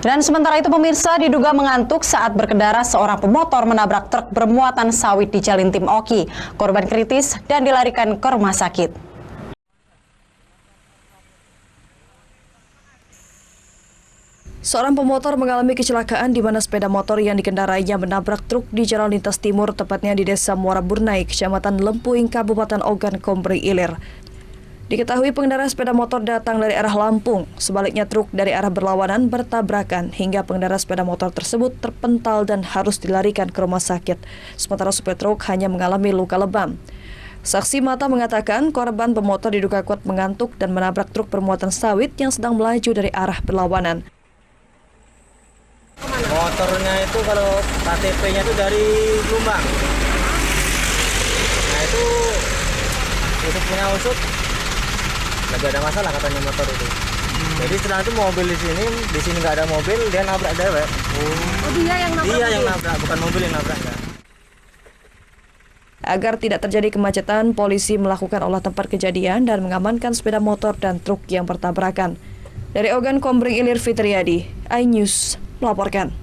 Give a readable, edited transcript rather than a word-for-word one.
Dan sementara itu pemirsa, diduga mengantuk saat berkendara, seorang pemotor menabrak truk bermuatan sawit di Jalan Tim Oki. Korban kritis dan dilarikan ke rumah sakit. Seorang pemotor mengalami kecelakaan di mana sepeda motor yang dikendarainya menabrak truk di Jalan Lintas Timur, tepatnya di Desa Muara Burnai, Kecamatan Lempuing, Kabupaten Ogan Komering Ilir. Diketahui pengendara sepeda motor datang dari arah Lampung, sebaliknya truk dari arah berlawanan bertabrakan hingga pengendara sepeda motor tersebut terpental dan harus dilarikan ke rumah sakit. Sementara supir truk hanya mengalami luka lebam. Saksi mata mengatakan korban pemotor diduga kuat mengantuk dan menabrak truk bermuatan sawit yang sedang melaju dari arah berlawanan. Motornya itu kalau KTP-nya itu dari Jombang. Nah itu punya usut. Lagi ada masalah katanya motor itu. Jadi setelah itu mobil di sini nggak ada mobil, dia nabrak dewek. Oh, dia yang nabrak? Dia yang nabrak, bukan mobil yang nabrak ya. Agar tidak terjadi kemacetan, polisi melakukan olah tempat kejadian dan mengamankan sepeda motor dan truk yang bertabrakan. Dari Ogan Komering Ilir, Fitriadi, iNews melaporkan.